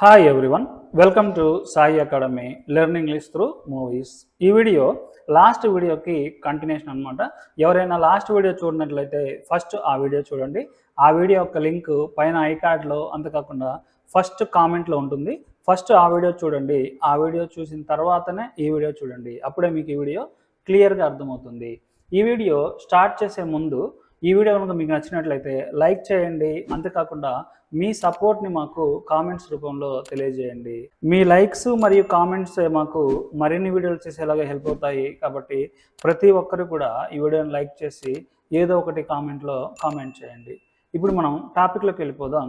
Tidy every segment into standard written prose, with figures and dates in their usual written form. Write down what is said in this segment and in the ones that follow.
Hi everyone, welcome to Sai academy learning English through movies. ఈ video last వీడియోకి continuation అనమాట. ఎవరైనా లాస్ట్ వీడియో చూడనట్లయితే ఫస్ట్ ఆ వీడియో చూడండి. ఆ వీడియో యొక్క లింక్ పైన ఐకార్డ్లో, అంతేకాకుండా ఫస్ట్ కామెంట్లో ఉంటుంది. ఫస్ట్ ఆ వీడియో చూడండి. ఆ వీడియో చూసిన తర్వాతనే ఈ వీడియో చూడండి. అప్పుడే మీకు ఈ వీడియో క్లియర్గా అర్థమవుతుంది. ఈ వీడియో స్టార్ట్ చేసే ముందు ఈ వీడియో కనుక మీకు నచ్చినట్లయితే లైక్ చేయండి. అంతేకాకుండా మీ సపోర్ట్ని మాకు కామెంట్స్ రూపంలో తెలియజేయండి. మీ లైక్స్ మరియు కామెంట్స్ మాకు మరిన్ని వీడియోలు చేసేలాగా హెల్ప్ అవుతాయి. కాబట్టి ప్రతి ఒక్కరు కూడా ఈ వీడియోని లైక్ చేసి ఏదో ఒకటి కామెంట్లో కామెంట్ చేయండి. ఇప్పుడు మనం టాపిక్లోకి వెళ్ళిపోదాం.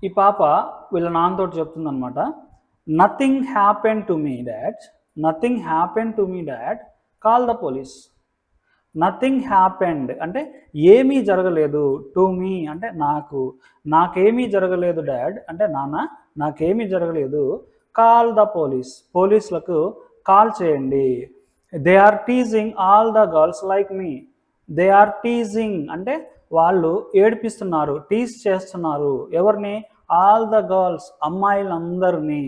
ఈ పాప వీళ్ళ నాన్నతో చెప్తుందనమాట, nothing happen to me dad, nothing happen to me dad, call the police. Nothing happened అంటే ఏమీ జరగలేదు, టు మీ అంటే నాకేమీ జరగలేదు, డాడ్ అంటే నాన్న నాకేమీ జరగలేదు, కాల్ ద పోలీస్ పోలీసులకు కాల్ చేయండి. They are teasing all the girls like me. They are teasing అంటే వాళ్ళు ఏడిపిస్తున్నారు, టీజ్ చేస్తున్నారు. ఎవరిని? ఆల్ ద గర్ల్స్ అమ్మాయిలందరినీ.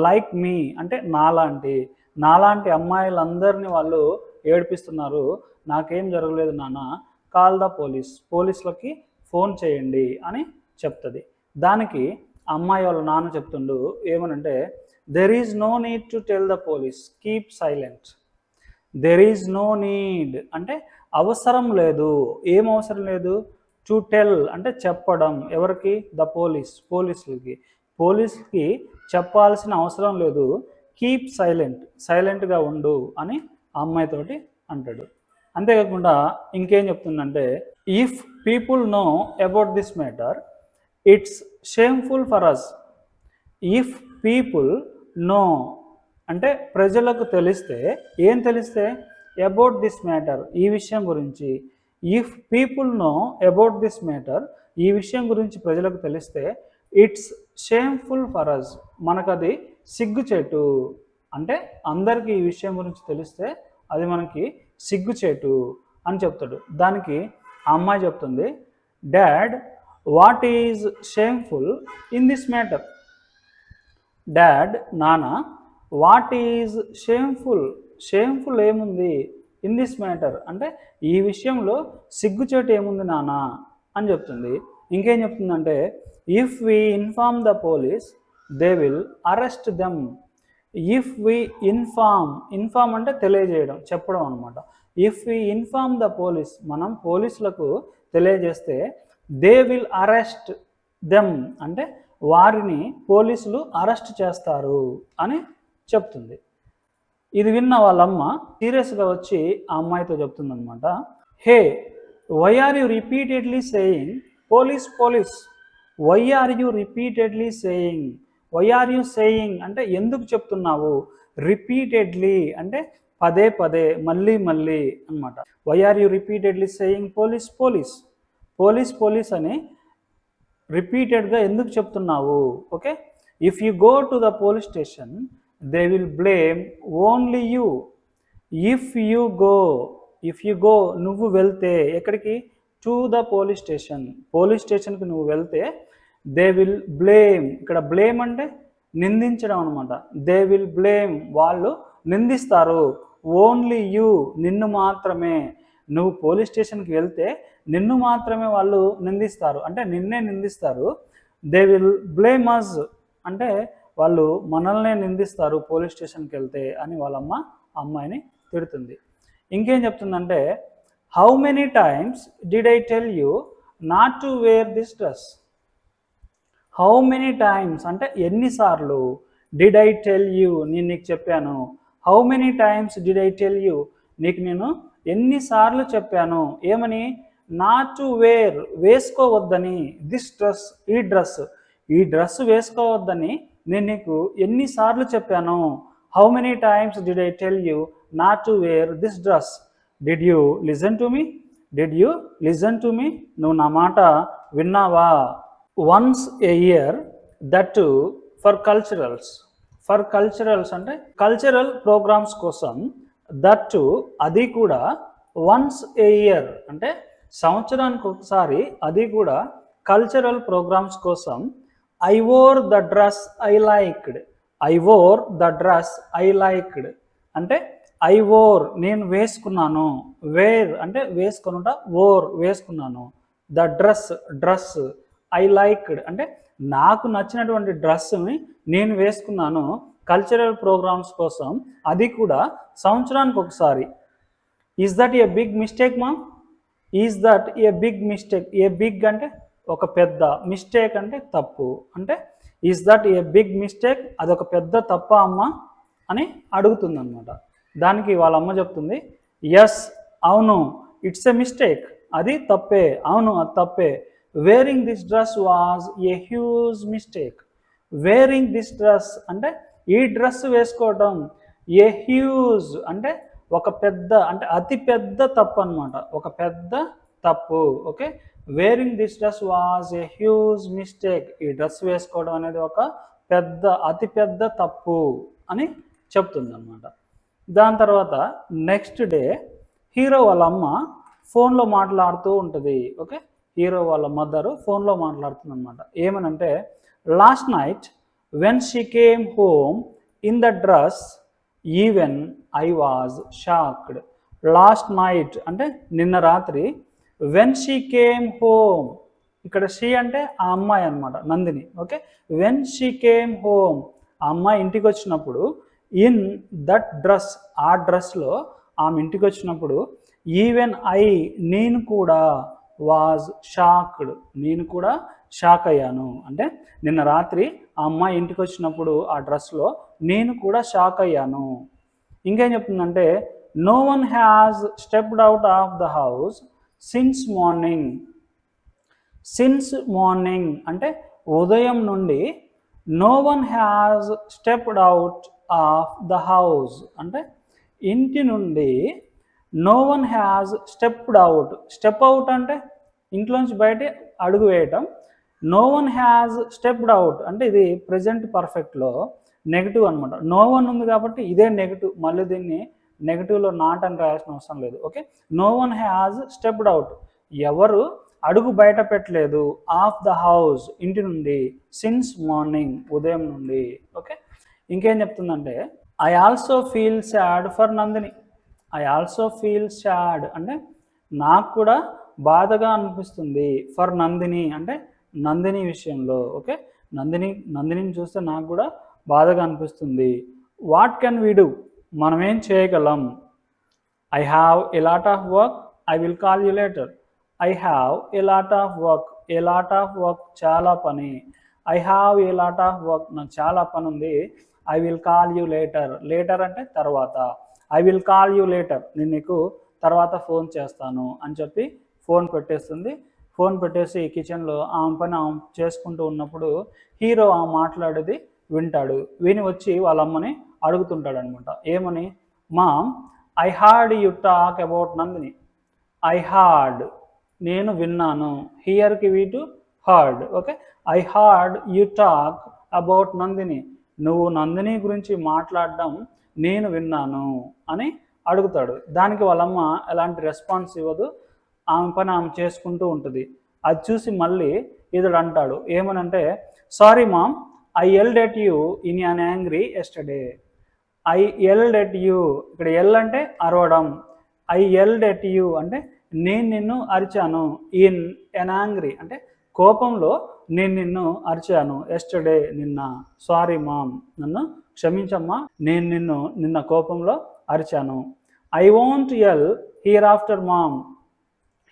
లైక్ మీ అంటే నాలాంటి అమ్మాయిలందరినీ వాళ్ళు ఏడిపిస్తున్నారు. నాకేం జరగలేదు నాన్న, కాల్ ద పోలీస్ పోలీసులకి ఫోన్ చేయండి అని చెప్తుంది. దానికి అమ్మాయి వాళ్ళ నాన్న చెప్తుండు ఏమనంటే, there is no need to tell the police, keep silent. There is no need అంటే అవసరం లేదు. ఏం అవసరం లేదు? టు టెల్ అంటే చెప్పడం. ఎవరికి? ద పోలీస్ పోలీస్కి చెప్పాల్సిన అవసరం లేదు. కీప్ సైలెంట్గా ఉండు అని అమ్మాయితోటి అంటాడు. అంతేకాకుండా ఇంకేం చెప్తుందంటే, if people know about this matter it's shameful for us. If people know అంటే ప్రజలకు తెలిస్తే, ఏం తెలిస్తే? అబౌట్ దిస్ మ్యాటర్ ఈ విషయం గురించి. If people know about this matter ఈ విషయం గురించి ప్రజలకు తెలిస్తే, ఇట్స్ షేమ్ఫుల్ ఫర్ అస్ మనకది సిగ్గుచేటు. అంటే అందరికీ ఈ విషయం గురించి తెలిస్తే అది మనకి సిగ్గుచేటు అని చెప్తాడు. దానికి ఆ అమ్మాయి చెప్తుంది, dad what is shameful in this matter. Dad నాన్న వాట్ ఈజ్ షేమ్ఫుల్ ఏముంది? ఇన్ దిస్ మ్యాటర్ అంటే ఈ విషయంలో సిగ్గుచేటు ఏముంది నాన్న అని చెప్తుంది. ఇంకేం చెప్తుందంటే, if we inform the police they will arrest them. If we inform అంటే తెలియజేయడం, చెప్పడం అనమాట. If we inform the police మనం పోలీసులకు తెలియజేస్తే, దే విల్ అరెస్ట్ దెమ్ అంటే వారిని పోలీసులు అరెస్ట్ చేస్తారు అని చెప్తుంది. ఇది విన్న వాళ్ళమ్మ సీరియస్గా వచ్చి ఆ అమ్మాయితో చెప్తుందనమాట, hey why are you repeatedly saying police police, why are you repeatedly saying. Why are you saying అంటే ఎందుకు చెప్తున్నావు, రిపీటెడ్లీ అంటే పదే పదే మళ్ళీ అనమాట. Why are you repeatedly saying police అని రిపీటెడ్గా ఎందుకు చెప్తున్నావు? Okay, if you go to the police station they will blame only you. If you go నువ్వు వెళ్తే ఎక్కడికి? టు ద పోలీస్ స్టేషన్కి నువ్వు వెళ్తే, దే విల్ బ్లేమ్ ఇక్కడ బ్లేమ్ అంటే నిందించడం అనమాట. దే విల్ బ్లేమ్ వాళ్ళు నిందిస్తారు, ఓన్లీ యూ నిన్ను మాత్రమే. నువ్వు పోలీస్ స్టేషన్కి వెళ్తే నిన్ను మాత్రమే వాళ్ళు నిందిస్తారు, అంటే నిన్నే నిందిస్తారు. దే విల్ బ్లేమ్ అస్ అంటే వాళ్ళు మనల్నే నిందిస్తారు పోలీస్ స్టేషన్కి వెళ్తే అని వాళ్ళమ్మ అమ్మాయిని తిడుతుంది. ఇంకేం చెప్తుందంటే, how many times did I tell you not to wear this dress. How many times అంటే ఎన్నిసార్లు. డిడ్ ఐ టెల్ యూ నేను నీకు చెప్పాను. How many times did I tell you నీకు నేను ఎన్నిసార్లు చెప్పాను ఏమని? నాట్ టు వేర్ వేసుకోవద్దని, దిస్ డ్రెస్ ఈ డ్రెస్ వేసుకోవద్దని నేను నీకు ఎన్నిసార్లు చెప్పాను. How many times did I tell you not to wear this dress. Did you listen to me నువ్వు నా మాట విన్నావా? Once A year that for culturals. For culturals అంటే కల్చరల్ ప్రోగ్రామ్స్ కోసం, దట్ అది కూడా వన్స్ ఏ ఇయర్ అంటే సంవత్సరానికి ఒకసారి, అది కూడా కల్చరల్ ప్రోగ్రామ్స్ కోసం. I wore the dress I liked. I wore the dress I liked అంటే ఐ వోర్ నేను వేసుకున్నాను, వేర్ అంటే వేసుకునుట, వోర్ వేసుకున్నాను, the dress dress, I liked అంటే నాకు నచ్చినటువంటి డ్రెస్ని నేను వేసుకున్నాను కల్చరల్ ప్రోగ్రామ్స్ కోసం, అది కూడా సంవత్సరానికి ఒకసారి. Is that a big mistake మా? Is that a big mistake. A big అంటే ఒక పెద్ద, మిస్టేక్ అంటే తప్పు. అంటే is that a big mistake, అదొక పెద్ద తప్ప అమ్మ అని అడుగుతుంది అనమాట. దానికి వాళ్ళ అమ్మ చెప్తుంది, ఎస్ అవును, ఇట్స్ ఎ మిస్టేక్, అది తప్పే, అవును అది తప్పే. Wearing this dress was a huge mistake. Wearing this dress అంటే ఈ డ్రెస్ వేసుకోవటం, ఏ హ్యూజ్ అంటే ఒక పెద్ద, అంటే అతి పెద్ద తప్పు అనమాట, ఒక పెద్ద తప్పు. Okay, wearing this dress was a huge mistake, ఈ డ్రెస్ వేసుకోవడం అనేది ఒక పెద్ద, అతి పెద్ద తప్పు అని చెప్తుంది అనమాట. దాని తర్వాత నెక్స్ట్ డే హీరో వాళ్ళ అమ్మ ఫోన్లో మాట్లాడుతూ ఉంటుంది. ఓకే, హీరో వాళ్ళ మదరు ఫోన్లో మాట్లాడుతుంది అనమాట. ఏమనంటే, last night when she came home in the dress even I was shocked. Last night అంటే నిన్న రాత్రి, వెన్ షీ కేమ్ హోమ్, ఇక్కడ షీ అంటే ఆ అమ్మాయి అనమాట, Nandini. Okay, when she came home, ఆ అమ్మాయి ఇంటికి వచ్చినప్పుడు, ఇన్ దట్ డ్రెస్, ఆ డ్రెస్లో ఆమె ఇంటికి వచ్చినప్పుడు, ఈవెన్ ఐ నేను కూడా, వాజ్ షాక్డ్ నేను కూడా షాక్ అయ్యాను. అంటే నిన్న రాత్రి ఆ అమ్మాయి ఇంటికి వచ్చినప్పుడు ఆ డ్రెస్లో నేను కూడా షాక్ అయ్యాను. ఇంకేం చెప్తుందంటే, no one has stepped out of the house since morning. Since morning అంటే ఉదయం నుండి, no one has stepped out of the house అంటే ఇంటి నుండి, no one has stepped out. Step out అంటే ఇంట్లోంచి బయట అడుగు వేయటం. No one has stepped out అంటే ఇది ప్రెజెంట్ పర్ఫెక్ట్లో నెగిటివ్ అనమాట. నో వన్ ఉంది కాబట్టి ఇదే నెగిటివ్, మళ్ళీ దీన్ని నెగిటివ్లో నాట్ అని రాయాల్సిన అవసరం లేదు. Okay, no one has stepped out, ఎవరు అడుగు బయట పెట్టలేదు, ఆఫ్ ద హౌస్ ఇంటి నుండి, సిన్స్ మార్నింగ్ ఉదయం నుండి. ఓకే, ఇంకేం చెప్తుందంటే, I also feel sad for Nandini. I also feel sad అంటే నాకు కూడా బాధగా అనిపిస్తుంది, ఫర్ నందిని అంటే నందిని విషయంలో. ఓకే, నందినిని చూస్తే నాకు కూడా బాధగా అనిపిస్తుంది. వాట్ కెన్ వీ డూ, మనం ఏం చేయగలం. I have a lot of work, I will call you later. I have a lot of work, a lot of work చాలా పని. I have a lot of work నాకు చాలా పని ఉంది. I will call you later, later అంటే తర్వాత. I will call you later నేను నీకు తర్వాత ఫోన్ చేస్తాను అని చెప్పి ఫోన్ పెట్టేస్తుంది. ఫోన్ పెట్టేసి కిచెన్లో ఆమె పని ఆమె చేసుకుంటూ ఉన్నప్పుడు హీరో ఆమె మాట్లాడేది వింటాడు. విని వచ్చి వాళ్ళ అమ్మని అడుగుతుంటాడు అనమాట. ఏమని, mom I heard you talk about Nandini. I heard నేను విన్నాను, హియర్కి వీటు heard. Okay, I heard you talk about Nandini, నువ్వు నందిని గురించి మాట్లాడడం నేను విన్నాను అని అడుగుతాడు. దానికి వాళ్ళమ్మ ఎలాంటి రెస్పాన్స్ ఇవ్వదు, ఆమె పని ఆమె చేసుకుంటూ ఉంటుంది. అది చూసి మళ్ళీ ఇతడు అంటాడు, ఏమనంటే, sorry mom I yelled at you in an angry yesterday. I yelled at you, ఇక్కడ ఎల్ అంటే అరవడం, ఐ ఎల్డ్ ఎట్ యూ అంటే నేను నిన్ను అరిచాను, ఇన్ ఎన్ యాంగ్రీ అంటే కోపంలో నేను నిన్ను అరిచాను, ఎస్టర్డే నిన్న, సారీ మామ్ నన్ను క్షమించమ్మా నేను నిన్న కోపంలో అరిచాను. I won't yell hereafter mom,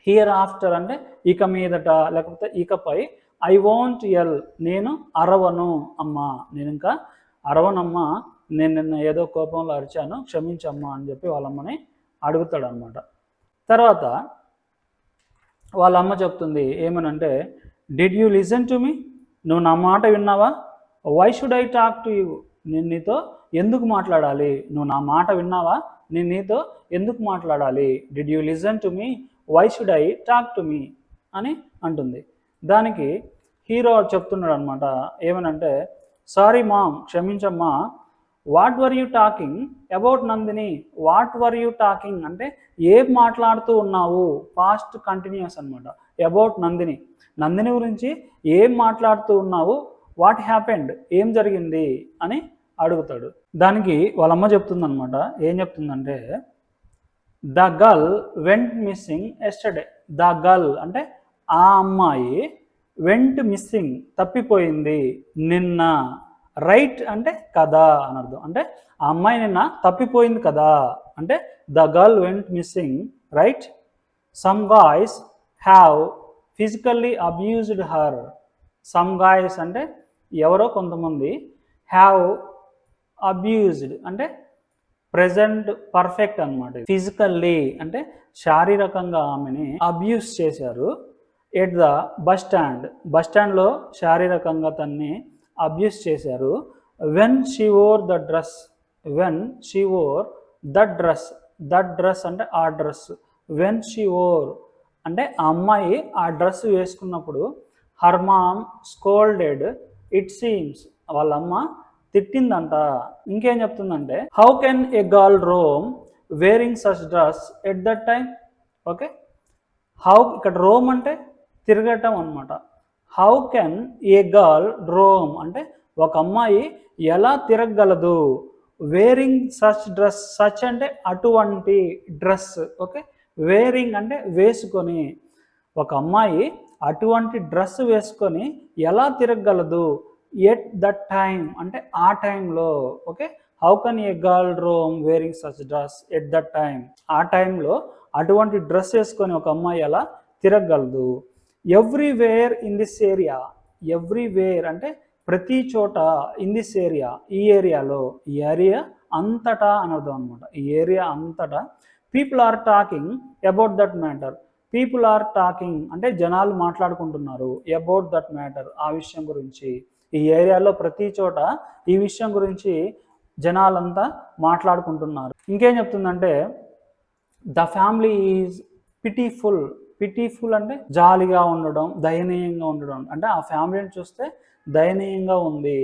hereafter అంటే ఇక మీదట లేకపోతే ఇకపై, ఐ వాంట్ ఎల్ నేను అరవను అమ్మా, నేను ఇంకా అరవనమ్మా, నేను నిన్న ఏదో కోపంలో అరిచాను క్షమించమ్మా అని చెప్పి వాళ్ళమ్మని అడుగుతాడు అనమాట. తర్వాత వాళ్ళమ్మ చెప్తుంది ఏమనంటే, did you listen to me, నువ్వు నా మాట విన్నావా. Why should I talk to you, నేను నీతో ఎందుకు మాట్లాడాలి, నువ్వు నా మాట విన్నావా, నేను నీతో ఎందుకు మాట్లాడాలి. Did you listen to me, why should I talk to me అని అంటుంది. దానికి హీరో చెప్తున్నాడు అనమాట. ఏమనంటే, సారీ మామ్, క్షమించమ్మా, what were you talking about Nandini. What were you talking అంటే ఏం మాట్లాడుతూ ఉన్నావు, పాస్ట్ కంటిన్యూస్ అనమాట. అబౌట్ నందిని, నందిని గురించి ఏం మాట్లాడుతూ ఉన్నావు, వాట్ హ్యాపెండ్, ఏం జరిగింది అని అడుగుతాడు. దానికి వాళ్ళమ్మ చెప్తుందనమాట. ఏం చెప్తుందంటే, the girl went missing yesterday. The girl అంటే ఆ అమ్మాయి, వెంట్ మిస్సింగ్ తప్పిపోయింది నిన్న, రైట్ అంటే కదా అని అర్థం. అంటే ఆ అమ్మాయి నిన్న తప్పిపోయింది కదా అంటే the girl went missing, right. Some guys have physically abused her. Some guys అంటే ఎవరో కొంతమంది, హ్యావ్ అబ్యూజ్డ్ అంటే ప్రెజెంట్ పర్ఫెక్ట్ అనమాట. ఫిజికల్లీ అంటే శారీరకంగా ఆమెని అబ్యూస్ చేశారు. At the bus stand, bus స్టాండ్లో శారీరకంగా తన్ని అబ్యూస్ చేశారు. When she wore the dress, when she wore the dress, the dress అంటే ఆ డ్రెస్. వెన్ షీ ఓర్ అంటే ఆ అమ్మాయి ఆ డ్రెస్ వేసుకున్నప్పుడు, her mom scolded it seems, వాళ్ళమ్మ తిట్టిందంట. ఇంకేం చెప్తుందంటే, how can a girl roam wearing such dress at that time. Okay, how ఇక్కడ రోమ్ అంటే తిరగటం అనమాట. How can a girl Rome అంటే ఒక అమ్మాయి ఎలా తిరగగలదు, వేరింగ్ సచ్ డ్రెస్, సచ్ అంటే అటువంటి డ్రెస్. ఓకే, వేరింగ్ అంటే వేసుకొని, ఒక అమ్మాయి అటువంటి డ్రెస్ వేసుకొని ఎలా తిరగగలదు, ఎట్ దట్ టైమ్ అంటే ఆ టైంలో. Okay, how can a girl roam wearing such dress at that time, ఆ టైంలో అటువంటి డ్రెస్ వేసుకొని ఒక అమ్మాయి ఎలా తిరగగలదు. Everywhere in this area, everywhere అంటే ప్రతి చోట, ఇన్ దిస్ ఏరియా ఈ ఏరియాలో, ఈ ఏరియా అంతటా అని అర్థం అనమాట. ఈ ఏరియా అంతటా. People are talking about that matter. People are talking అంటే జనాలు మాట్లాడుకుంటున్నారు, అబౌట్ దట్ మ్యాటర్ ఆ విషయం గురించి. ఈ ఏరియాలో ప్రతి చోట ఈ విషయం గురించి జనాలంతా మాట్లాడుకుంటున్నారు. ఇంకేం చెప్తుందంటే, ద ఫ్యామిలీ ఈజ్ పిటీఫుల్. పిటీఫుల్ అంటే జాలిగా ఉండడం, దయనీయంగా ఉండడం. అంటే ఆ ఫ్యామిలీని చూస్తే దయనీయంగా ఉంది.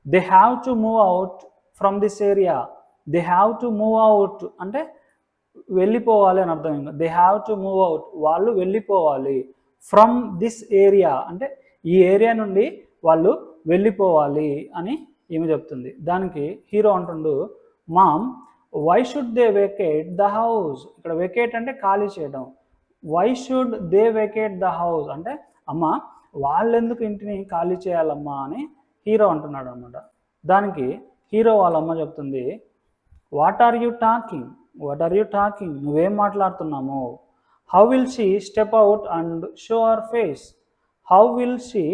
They have to move out from this area. They have to move out అంటే వెళ్ళిపోవాలి అని అర్థం. They have to move out వాళ్ళు వెళ్ళిపోవాలి. ఫ్రమ్ దిస్ ఏరియా అంటే ఈ ఏరియా నుండి వాళ్ళు వెళ్ళిపోవాలి అని ఈమె చెప్తుంది. దానికి హీరో అంటుండు, mom why should they vacate the house. ఇక్కడ వెకేట్ అంటే ఖాళీ చేయడం. Why should they vacate the house అంటే అమ్మ వాళ్ళెందుకు ఇంటిని ఖాళీ చేయాలమ్మా అని హీరో అంటున్నాడు అనమాట. దానికి హీరో వాళ్ళ అమ్మ చెప్తుంది, what are you talking, what are you talking, నువ్వేం మాట్లాడుతున్నాము. How will she step out and show our face. How will she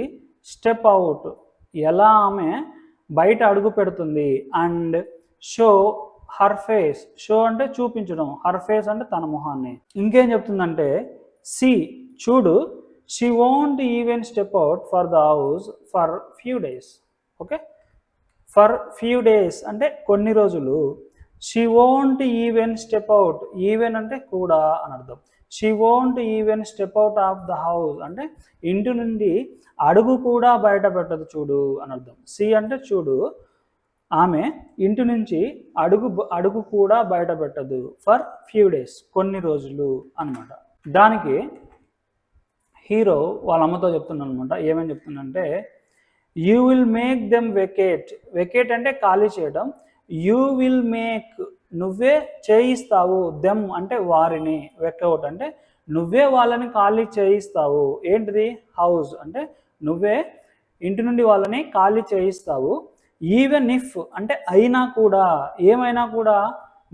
step out ఎలా ఆమె బయట అడుగు పెడుతుంది, and show her face, show అంటే చూపించడం, హర్ ఫేస్ అంటే తన మొహాన్ని. ఇంకేం చెప్తుందంటే, సి చూడు, she won't even step out for the house for few days. Okay, for few days అంటే కొన్ని రోజులు. She won't even step out, even అంటే కూడా అని అర్థం. She won't even step out of the house అంటే ఇంటి నుండి అడుగు కూడా బయట పెట్టదు చూడు అని అర్థం. సి అంటే చూడు, ఆమె ఇంటి నుంచి అడుగు కూడా బయట పెట్టదు ఫర్ ఫ్యూ డేస్ కొన్ని రోజులు అనమాట. దానికి హీరో వాళ్ళ అమ్మతో చెప్తున్నాను అనమాట. ఏమని చెప్తుందంటే, you will make them vacate. Vacate అంటే ఖాళీ చేయడం. యూ విల్ మేక్ నువ్వే చేయిస్తావు, దెమ్ అంటే వారిని, వెకౌట్ అంటే నువ్వే వాళ్ళని ఖాళీ చేయిస్తావు. ఏంటిది, హౌస్ అంటే నువ్వే ఇంటి నుండి వాళ్ళని ఖాళీ చేయిస్తావు. ఈవెన్ ఇఫ్ అంటే అయినా కూడా, ఏమైనా కూడా.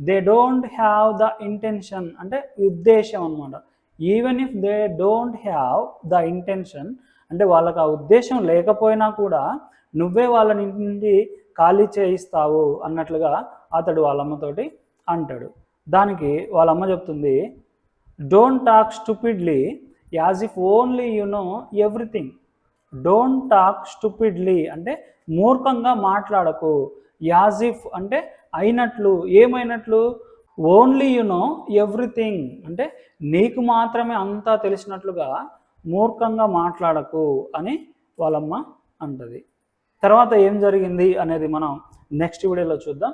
They don't have the intention అంటే ఉద్దేశం అనమాట. Even if they don't have the intention అంటే వాళ్ళకి ఆ ఉద్దేశం లేకపోయినా కూడా నువ్వే వాళ్ళని ఇంటి నుండి ఖాళీ చేయిస్తావు అన్నట్లుగా అతడు వాళ్ళమ్మతోటి అంటాడు. దానికి వాళ్ళమ్మ చెప్తుంది, don't talk stupidly as if only you know everything. Don't talk stupidly అంటే మూర్ఖంగా మాట్లాడకు. యాజ్ ఇఫ్ అంటే అయినట్లు, ఏమైనట్లు, ఓన్లీ యు నో ఎవ్రీథింగ్ అంటే నీకు మాత్రమే అంతా తెలిసినట్లుగా మూర్ఖంగా మాట్లాడకు అని వాళ్ళమ్మ అంటది. తర్వాత ఏం జరిగింది అనేది మనం నెక్స్ట్ వీడియోలో చూద్దాం.